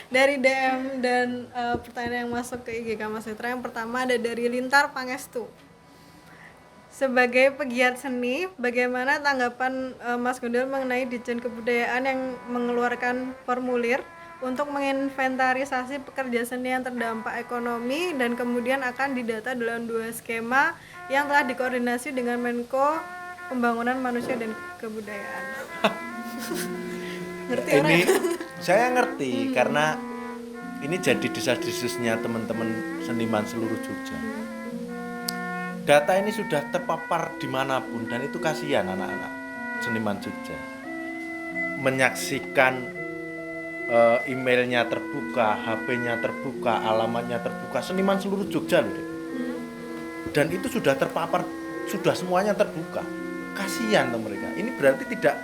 Dari DM dan pertanyaan yang masuk ke IG Kak Mas Fitra, yang pertama ada dari Lintar Pangestu. Sebagai pegiat seni, bagaimana tanggapan Mas Gundul mengenai Ditjen Kebudayaan yang mengeluarkan formulir untuk menginventarisasi pekerja seni yang terdampak ekonomi dan kemudian akan didata dalam 2 skema yang telah dikoordinasi dengan Menko Pembangunan Manusia dan Kebudayaan. Ngerti orang? Ini saya ngerti karena ini jadi desas-desusnya teman-teman seniman seluruh Jogja. Data ini sudah terpapar dimanapun dan itu kasihan anak-anak seniman Jogja menyaksikan emailnya terbuka, HP-nya terbuka, alamatnya terbuka, seniman seluruh Jogja loh. Dan itu sudah terpapar, sudah semuanya terbuka. Kasihan tuh mereka. Ini berarti tidak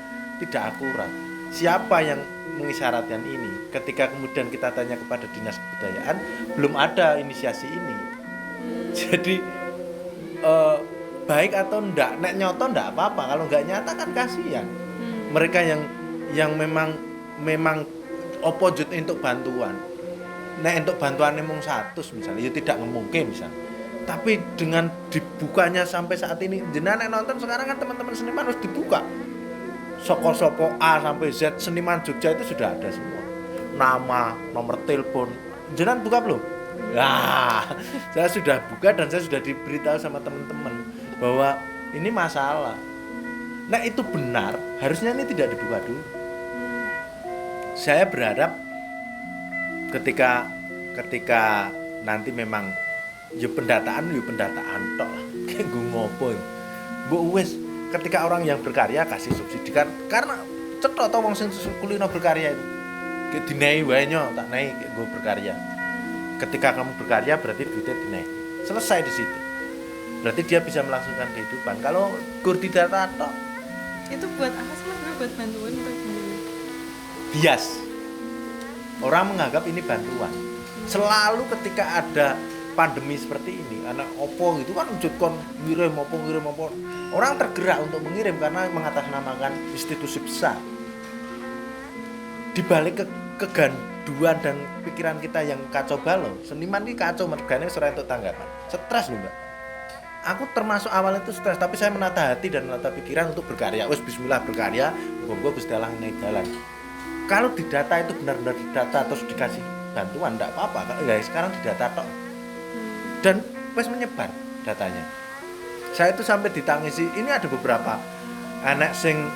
akurat. Siapa yang mengisyaratkan ini? Ketika kemudian kita tanya kepada Dinas Kebudayaan, belum ada inisiasi ini. Jadi baik atau enggak, nek nyoto enggak apa-apa, kalau enggak nyata kan kasihan. Mereka yang memang opojut untuk bantuan. Nek untuk bantuan mung 100 misalnya, ya tidak mungkin misalnya. Tapi dengan dibukanya sampai saat ini, jenengan nonton sekarang kan teman-teman seniman harus dibuka. Soko-soko A sampai Z seniman Jogja itu sudah ada semua. Nama, nomor telepon. Jenengan buka belum? Nah, saya sudah buka dan saya sudah diberitahu sama teman-teman bahwa ini masalah. Nah, itu benar, harusnya ini tidak dibuka dulu. Saya berharap ketika nanti memang ya pendataan tok lah. Kayak gue ngopo. Bu wis ketika orang yang berkarya kasih subsidi kan karena cetok to wong sing kulino berkarya itu. Kayak dinai wae nyo, tak naik gue berkarya. Ketika kamu berkarya berarti duitnya dinaik. Selesai di situ. Berarti dia bisa melangsungkan kehidupan. Kalau gur di data tok Itu buat apa sih Mas? Buat bantuan atau gimana? bias. Orang menganggap ini bantuan. Selalu ketika ada pandemi seperti ini, anak opo gitu kan wujud kon ngirim opo. Orang tergerak untuk mengirim karena mengatasnamakan institusi besar. Di balik keganduan dan pikiran kita yang kacau balau, seniman ini kacau mergane serai untuk tanggapan. Stres loh, Mbak. Aku termasuk awal itu stres, tapi saya menata hati dan menata pikiran untuk berkarya. Wes bismillah berkarya, muga-muga Gusti Allah naik jalan. Kalau didata itu benar-benar didata terus dikasih bantuan enggak apa-apa. Guys, sekarang didata tok. Dan wes menyebar datanya. Saya itu sampai ditangisi, ini ada beberapa anak sing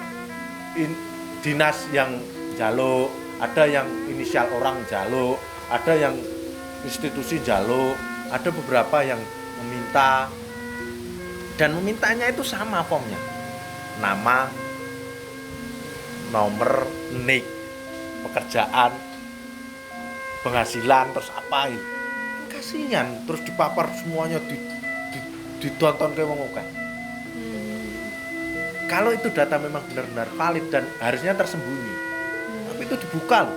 dinas yang jaluk, ada yang inisial orang jaluk, ada yang institusi jaluk, ada beberapa yang meminta. Dan memintanya itu sama formnya, nama, nomor, nik, pekerjaan, penghasilan, terus apa itu. Kasihan, terus dipapar semuanya ditonton kayak wong akeh. Kalau itu data memang benar-benar valid dan harusnya tersembunyi, tapi itu dibuka loh.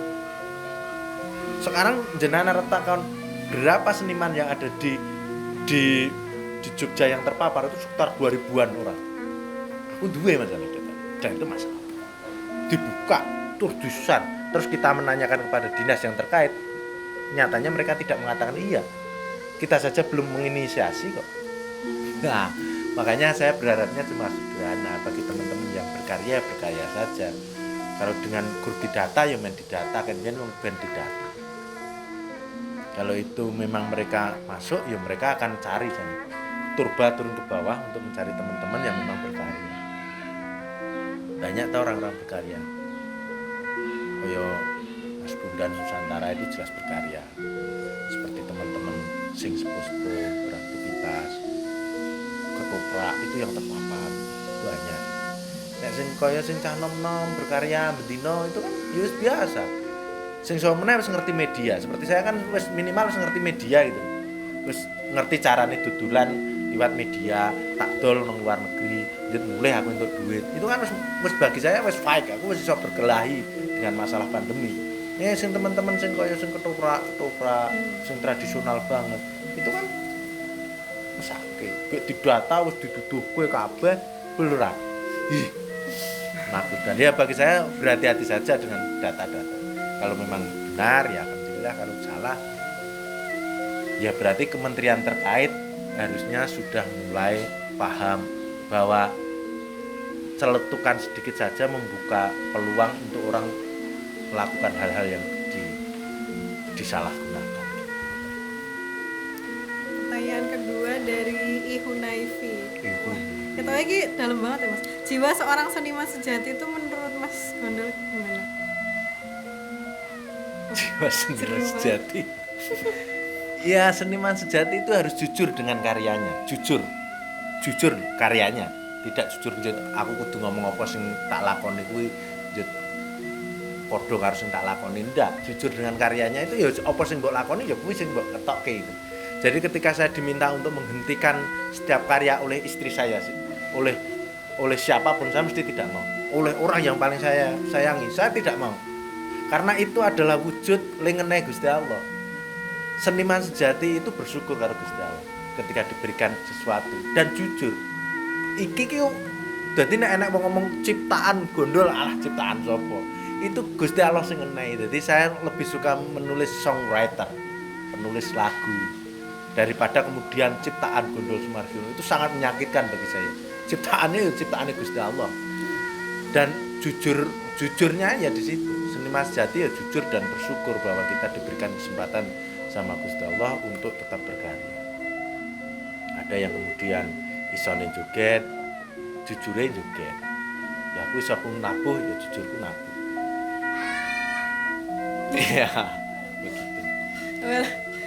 Sekarang jenengan retakan berapa seniman yang ada di Jogja yang terpapar itu sekitar 2000-an orang. Aku duwe masalah data dan itu masalah. Dibuka, terus disan, terus kita menanyakan kepada dinas yang terkait. Nyatanya mereka tidak mengatakan iya. Kita saja belum menginisiasi kok. Nah, makanya saya berharapnya cuma sederhana bagi teman-teman yang berkarya saja. Kalau dengan grup di data ya main di data kan ben di data. Kalau itu memang mereka masuk ya mereka akan cari turba turun ke bawah untuk mencari teman-teman yang memang berkarya. Banyak tuh orang-orang berkarya. Mas Bundan Nusantara itu jelas berkarya. Seperti teman-teman sing sepuh-sepuh beraktivitas, ketoprak itu yang terpapar banyak. Nek sing kaya sing cah nom-nom berkarya bendino itu kan ya wis biasa. Sing somene wis ngerti media, seperti saya kan wis minimal wis ngerti media gitu. Wis ngerti carane dudulan liwat media, tak dol nang luar negeri, njut mulih aku untuk duit. Itu kan wis bagi saya wis fake, aku wis iso berkelahi dengan masalah pandemi. Sing teman-teman sing kaya sing ketoprak, sing tradisional banget. Itu kan mesake. Nek didata wis dituduhke kabeh beneran. Menakutkan. Ya bagi saya berhati-hati saja dengan data-data. Kalau memang benar ya alhamdulillah, kalau salah ya berarti kementerian terkait harusnya sudah mulai paham bahwa celetukan sedikit saja membuka peluang untuk orang melakukan hal-hal yang disalahgunakan. Pertanyaan kedua dari Ihunaifi. Kita lagi dalam banget ya Mas. Jiwa seorang seniman sejati itu menurut Mas Gondol gimana? Jiwa seniman sejati. Ya, seniman sejati itu harus jujur dengan karyanya, jujur karyanya, tidak jujur aku kudu ngomong apa sing tak lakoni kuwi padha karo sing tak lakoni, ndak. Jujur dengan karyanya itu ya apa sing mbok lakoni ya kuwi sing mbok ketokke itu. Jadi ketika saya diminta untuk menghentikan setiap karya oleh istri saya, oleh siapapun, saya mesti tidak mau. Oleh orang yang paling saya sayangi, saya tidak mau. Karena itu adalah wujud lengenai Gusti Allah. Seniman sejati itu bersyukur karo Gusti Allah ketika diberikan sesuatu dan jujur. Iki ki dadi nek enek wong ngomong ciptaan Gondol, alah ciptaan sapa? Itu Gusti Allah sing ngenehi. Jadi saya lebih suka menulis songwriter, penulis lagu daripada kemudian ciptaan Gondol Sumardjono. Itu sangat menyakitkan bagi saya. Ciptaannya Gusti Allah. Dan jujurnya ya di situ. Seniman sejati ya jujur dan bersyukur bahwa kita diberikan kesempatan sama Gusti Allah untuk tetap berkarya. Ada yang kemudian isone joget, jujure joget. Ya aku iso nabuh ya jujurku nabuh. Iya, begitu.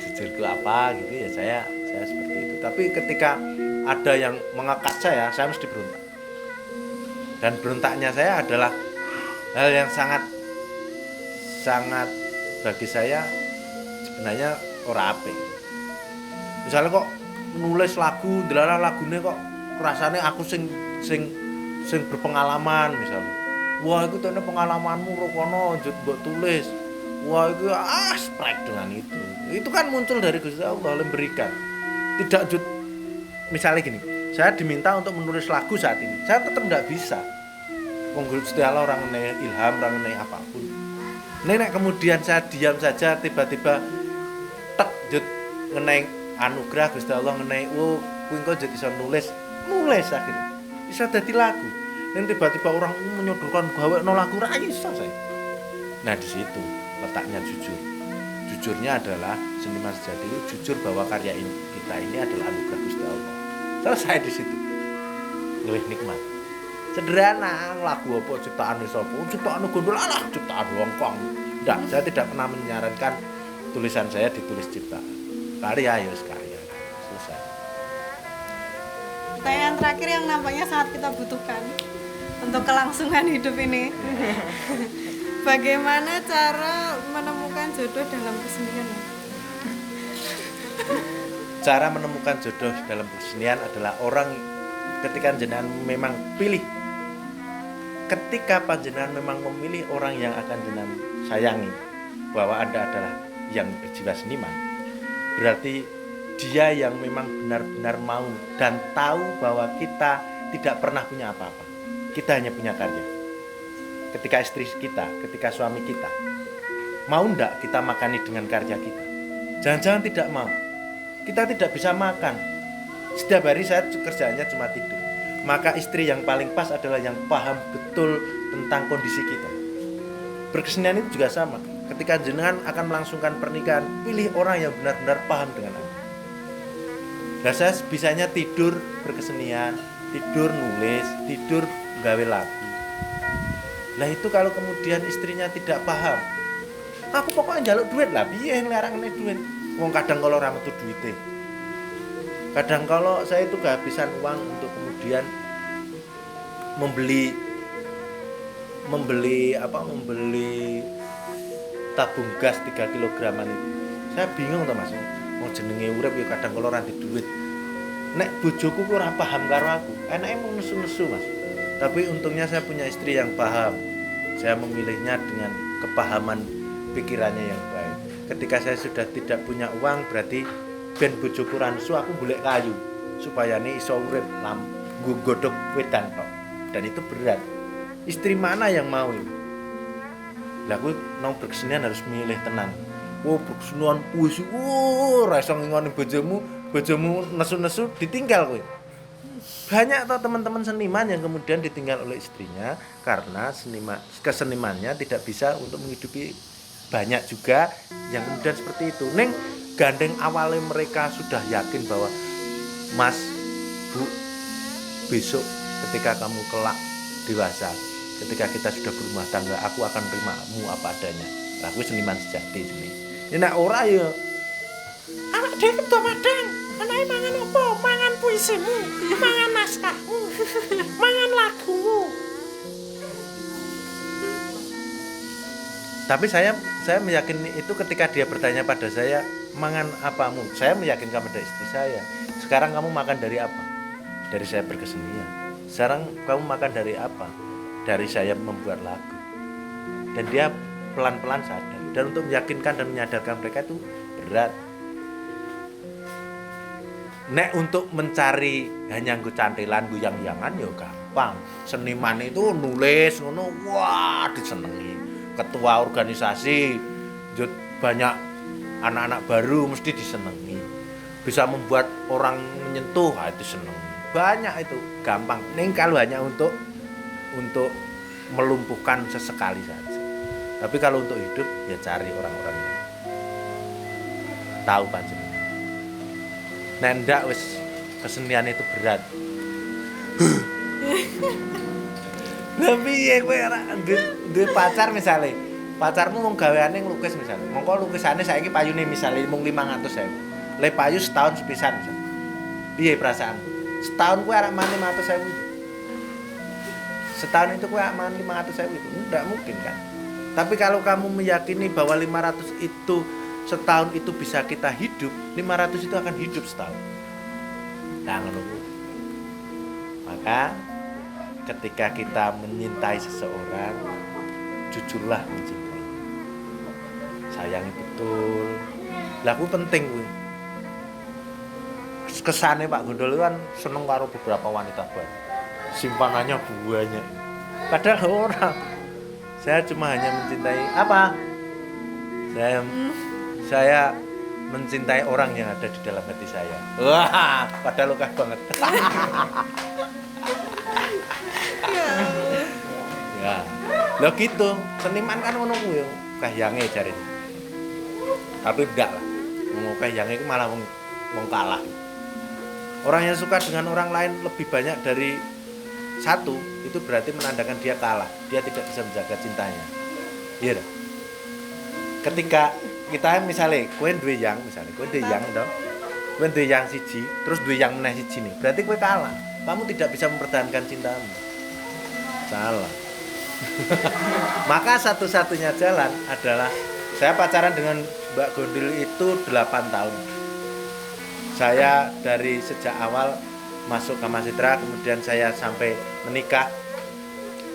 Jujurku apa gitu ya saya seperti itu. Tapi ketika ada yang mengekat saya mesti berontak. Dan berontaknya saya adalah hal yang sangat bagi saya sebenarnya ora apik. Misalnya kok nulis lagu, delala lagune kok rasane aku sing berpengalaman misalnya. Wah, itu tene pengalamanmu rokono njut mbok tulis. Wah, itu sprek dengan itu. Itu kan muncul dari Gusti Allah memberikan. Tidak njut misalnya gini, saya diminta untuk menulis lagu saat ini. Saya tetap enggak bisa. Wong Gusti Allah orang ngenehi ilham, orang ngenehi apapun. Nek kemudian saya diam saja tiba-tiba tek jut ngenehi anugerah Gusti Allah ngenehi kuwi engko jut iso nulis akhirnya. Bisa dadi lagu. Dan tiba-tiba orang menyodorkan gawekno lagu ra iso saya. Nah, di situ letaknya jujur. Jujurnya adalah seniman sejati itu jujur bahwa karya kita ini adalah anugerah Gusti Allah. Selesai di situ. Luwih nikmat. Sederhana, lagu apa ciptaan sapa? Ciptaan Gondol, alah ciptaan wong kong. Enggak, saya tidak pernah menyarankan tulisan saya ditulis ciptaan. Karya ya karya. Selesai. Pertanyaan terakhir yang nampaknya sangat kita butuhkan untuk kelangsungan hidup ini. Bagaimana cara menemukan jodoh dalam kesenian? Cara menemukan jodoh dalam kesenian adalah orang ketika jenengan memang pilih. Ketika panjenengan memang memilih orang yang akan jenengan sayangi, bahwa Anda adalah yang berjiwa seniman, berarti dia yang memang benar-benar mau dan tahu bahwa kita tidak pernah punya apa-apa. Kita hanya punya karya. Ketika istri kita, ketika suami kita, mau enggak kita makani dengan karya kita? Jangan-jangan tidak mau. Kita tidak bisa makan. Setiap hari saya kerjanya cuma tidur. Maka istri yang paling pas adalah yang paham betul tentang kondisi kita. Berkesenian itu juga sama. Ketika jenengan akan melangsungkan pernikahan, pilih orang yang benar-benar paham dengan Anda. Nah, saya bisanya tidur berkesenian, tidur nulis, tidur gawe lagu. Nah, itu kalau kemudian istrinya tidak paham, aku pokoknya njaluk duit lah, piye nglarangane duit. Wong kadang kalau ora metu duite. Kadang kalau saya itu kehabisan uang untuk kemudian membeli tabung gas 3 kilograman itu. Saya bingung to Mas. Wong jenenge urip ya kadang kalau ora duit. Nek bojoku ora paham karo aku, enake mau nesu-nesu Mas. Tapi untungnya saya punya istri yang paham. Saya memilihnya dengan kepahaman pikirannya yang baik. Ketika saya sudah tidak punya uang, berarti ben bojoku ra nesu, aku golek kayu supaya iso urip godhog wedan tok. Dan itu berat. Istri mana yang mau ini? Lah kuwi nang berkesenian harus milih tenang. Berkesenian puisi, ra iso ngingoni bojomu nesu-nesu ditinggal kowe. Banyak toh teman-teman seniman yang kemudian ditinggal oleh istrinya karena kesenimannya tidak bisa untuk menghidupi. Banyak juga yang kemudian seperti itu. Neng gandeng awalnya mereka sudah yakin bahwa Mas, Bu, besok ketika kamu kelak dewasa, ketika kita sudah berumah tangga, aku akan terimamu apa adanya. Aku seniman sejati sini. Ini nak ora ya. Anak dhewe ketua madang, anake mangan apa? Mangan puisimu, mangan naskahmu, mangan lagumu. Tapi saya meyakini itu ketika dia bertanya pada saya, mangan apamu? Saya meyakinkan pada istri saya. Sekarang kamu makan dari apa? Dari saya berkesenian. Sekarang kamu makan dari apa? Dari saya membuat lagu. Dan dia pelan-pelan sadar. Dan untuk meyakinkan dan menyadarkan mereka itu berat. Nek untuk mencari hanya nggo cantilan guyang-guyangan ya gampang. Seniman itu nulis ngono, wah disenengi. Ketua organisasi, banyak anak-anak baru mesti disenengi. Bisa membuat orang menyentuh, itu seneng. Banyak itu, gampang. Ning kalau hanya untuk melumpuhkan sesekali saja. Tapi kalau untuk hidup ya cari orang-orang yang tahu pancen. Nek ndak wis kesenian itu berat. Lah piye kowe ora duwe pacar misale. Pacarmu wong gaweane nglukis misale. Mongko lukisane saiki payune misale mung 500.000. Le payu setahun sepisan misale. Piye perasaan? Setahun kowe arek mangan 500.000 itu. Setahun itu kowe arek mangan 500.000 itu. Enggak mungkin kan. Tapi kalau kamu meyakini bahwa 500 itu setahun itu bisa kita hidup, 500 itu akan hidup setahun. Nah, ngono. Maka ketika kita menyintai seseorang, jujurlah mencintai. Sayangi betul. Lah ku penting kuwi. Kesane Pak Gondol kan seneng karo beberapa wanita baru. Simpanannya banyak. Padahal orang. Saya cuma hanya mencintai apa? Saya mencintai orang yang ada di dalam hati saya. Wah, padahal luka banget. Ya. Lah gitu, seniman kan ngono kuwi, kahyange jarene. Tapi enggak lah. Wong kahyange iku malah wong kalah. Orang yang suka dengan orang lain lebih banyak dari satu, itu berarti menandakan dia kalah. Dia tidak bisa menjaga cintanya. Iya dah. Ketika kita misalnya kowe duwe yang misalnya kowe duwe yang to. Kowe duwe yang siji, terus duwe yang meneh siji nih. Berarti kowe kalah. Kamu tidak bisa mempertahankan cintamu. Salah. Maka satu-satunya jalan adalah saya pacaran dengan Mbak Gondil itu 8 tahun. Saya dari sejak awal masuk ke Masitra, kemudian saya sampai menikah.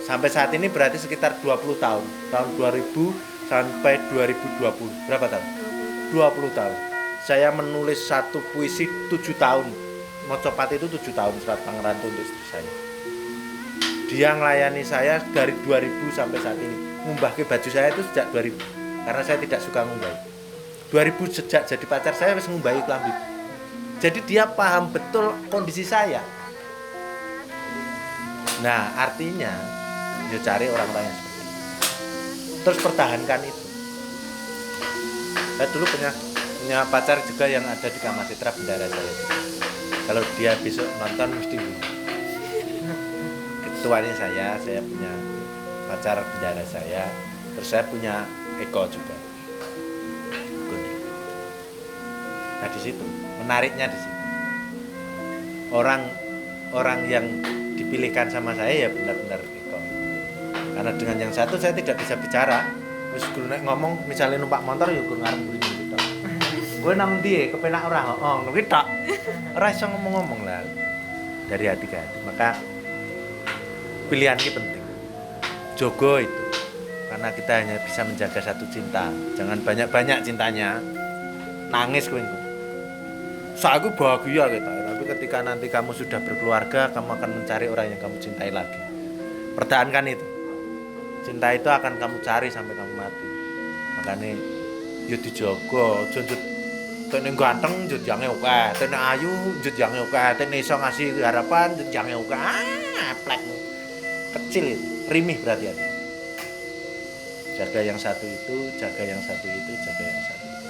Sampai saat ini berarti sekitar 20 tahun. Tahun 2000 sampai 2020. Berapa tahun? 20 tahun. Saya menulis satu puisi 7 tahun. Mocopat itu 7 tahun surat Pangerantu untuk istri saya. Dia melayani saya dari 2000 sampai saat ini. Ngumbahke baju saya itu sejak 2000. Karena saya tidak suka ngumbahi. 2000 sejak jadi pacar saya harus ngumbahi klambi. Jadi dia paham betul kondisi saya. Nah, artinya ya cari orang-orang yang seperti itu. Terus pertahankan itu. Saya dulu punya pacar juga yang ada di Kamasitra bendara saya. Kalau dia besok nonton mesti ketuanya saya punya pacar bendara saya. Terus saya punya Eko juga. Nah di situ menariknya di situ. Orang yang dipilihkan sama saya ya benar-benar Eko. Karena dengan yang satu saya tidak bisa bicara. Terus gue ngomong misalnya numpak motor ya gue ngarep buri gitu. Gue nang ndi kepenak ora ngono kuwi tok. Ora iso ngomong-ngomong lah. Dari hati ke hati. Maka pilihan ini penting. Jogo itu. Karena kita hanya bisa menjaga satu cinta. Jangan banyak-banyak cintanya. Nangis kowe. Saya bahagia gitu. Tapi ketika nanti kamu sudah berkeluarga, kamu akan mencari orang yang kamu cintai lagi. Pertahankan itu. Cinta itu akan kamu cari sampai kamu mati. Makanya yo dijogo, njut tene ganteng njut jange akeh, tene ayu njut jange akeh, tene iso ngasih harapan njut jange akeh. Plek. Kecil itu, rimih berarti hati. Jaga yang satu itu, jaga yang satu itu, jaga yang satu itu.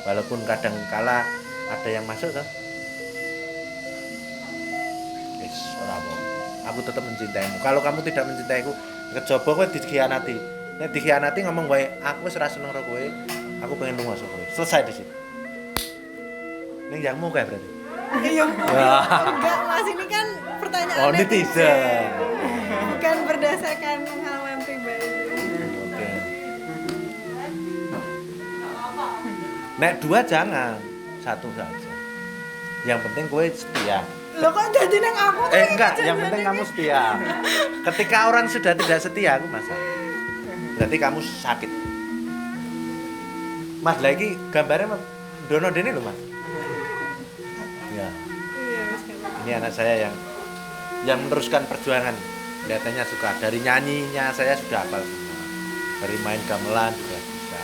Walaupun kadang kala ada yang masuk toh. Wis ora apa. Aku tetap mencintaimu. Kalau kamu tidak mencintaiku, kecoba kowe dikhianati. Nek dikhianati ngomong wae, aku wis ora seneng karo kowe. Aku pengen lunga saka kowe. Selesai di situ. Ning yangmu kae berarti. Iya. Enggak, Mas, ini kan pertanyaan netizen. Bukan berdasarkan pengalaman pribadi. Oke. Nek dua jangan, satu saja. Yang penting kowe setia. Lo kok jadi neng aku? Enggak, yang penting kamu setia. Ketika orang sudah tidak setia, aku masalah. Berarti kamu sakit. Mas, lagi gambarnya Mas Dono Dene loh, Mas. Ya. Iya, Mas. Ini anak saya yang meneruskan perjuangan. Kelihatannya suka. Dari nyanyinya saya sudah hafal semua. Dari main gamelan sudah bisa.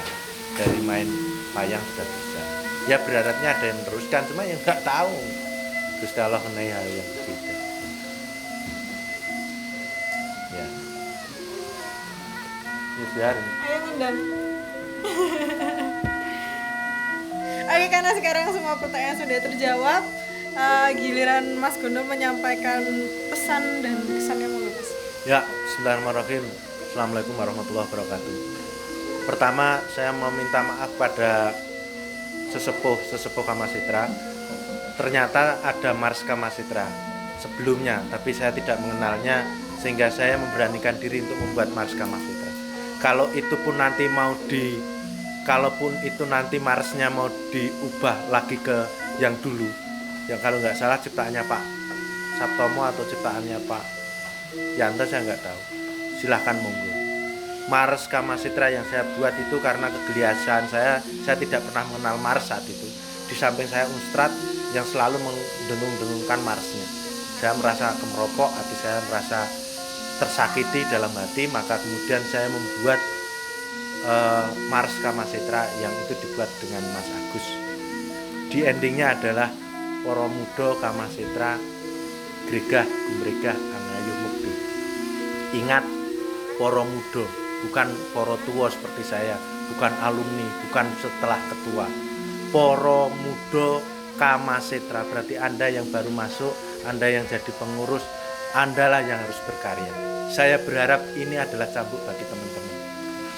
Dari main wayang sudah bisa. Ya berharapnya ada yang meneruskan, cuma yang nggak tahu. Gusti Allah mengenai hal yang berbeda. Ya. Ya biarin. Ayo ngundang. Oke, karena sekarang semua pertanyaan sudah terjawab, giliran Mas Gondol menyampaikan pesan dan kesan yang Mas. Ya, bismillahirrahmanirrahim. Assalamualaikum warahmatullahi wabarakatuh. Pertama, saya meminta maaf pada sesepuh Kamasitra. Ternyata ada Mars Kamasitra sebelumnya, tapi saya tidak mengenalnya sehingga saya memberanikan diri untuk membuat Mars Kamasitra. Kalaupun itu nanti Marsnya mau diubah lagi ke yang dulu, yang kalau nggak salah ciptaannya Pak Sabtomo atau ciptaannya Pak Yanto, saya nggak tahu. Silahkan monggo. Mars Kamasitra yang saya buat itu karena kegelisahan saya tidak pernah mengenal Mars saat itu. Di samping saya Ustad yang selalu mendengung-dengungkan Marsnya. Saya merasa kemeropok, hati saya merasa tersakiti dalam hati, maka kemudian saya membuat Mars Kamasitra yang itu dibuat dengan Mas Agus. Di endingnya adalah Para Muda Kamasitra Gregah Gumregah Angayu Mukti. Ingat, para muda, bukan para tua seperti saya, bukan alumni, bukan setelah ketua. Para Muda Kamasitra, berarti Anda yang baru masuk, Anda yang jadi pengurus, Andalah yang harus berkarya. Saya berharap ini adalah cambuk bagi teman-teman.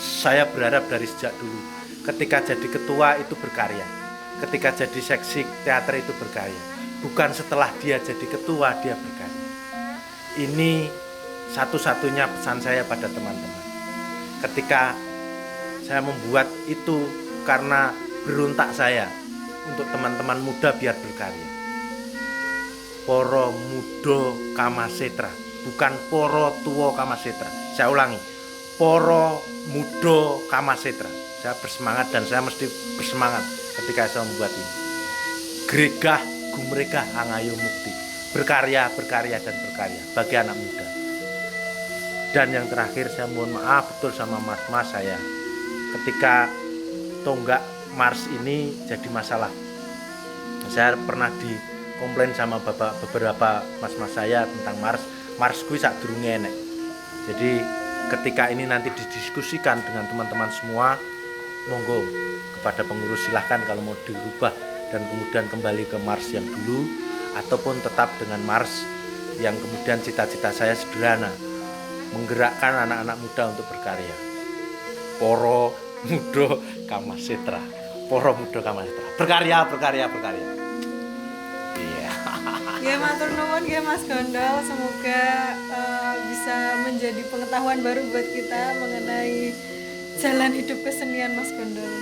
Saya berharap dari sejak dulu, ketika jadi ketua itu berkarya, ketika jadi seksi teater itu berkarya, bukan setelah dia jadi ketua dia berkarya. Ini satu-satunya pesan saya pada teman-teman. Ketika saya membuat itu karena berontak saya untuk teman-teman muda biar berkarya. Para Muda Kamasitra, bukan para tua Kamasitra. Saya ulangi, para muda Kamasitra. Saya bersemangat dan saya mesti bersemangat ketika saya membuat ini. Gregah Gumregah Angayu Mukti. Berkarya, berkarya dan berkarya bagi anak muda. Dan yang terakhir, saya mohon maaf betul sama mas-mas saya ketika tonggak Mars ini jadi masalah. Saya pernah dikomplain sama beberapa mas-mas saya tentang Mars kuwi sadurunge enek. Jadi ketika ini nanti didiskusikan dengan teman-teman semua, monggo kepada pengurus silahkan kalau mau dirubah dan kemudian kembali ke Mars yang dulu, ataupun tetap dengan Mars yang kemudian cita-cita saya sederhana, menggerakkan anak-anak muda untuk berkarya. Para Muda Kamasitra, para Muda Kamasitra, berkarya. Iya. Ya, matur nuwun ya Mas Gondol, semoga bisa menjadi pengetahuan baru buat kita mengenai jalan hidup kesenian Mas Gondol.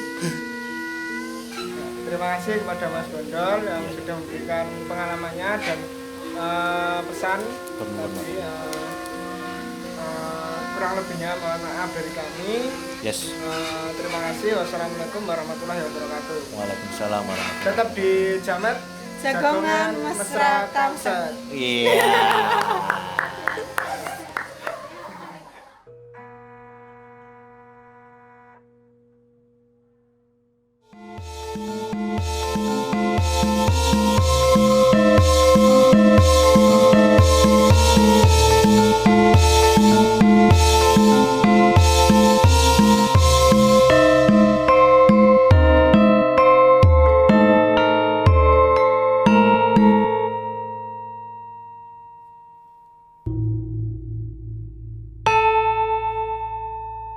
Terima kasih kepada Mas Gondol yang sudah memberikan pengalamannya dan pesan. Tadi, kurang lebihnya mohon maaf dari kami. Yes. Terima kasih. Wassalamualaikum warahmatullahi wabarakatuh. Waalaikumsalam warahmatullahi. Tetap di Jamet Jagongan Mesra Kamset. Iya.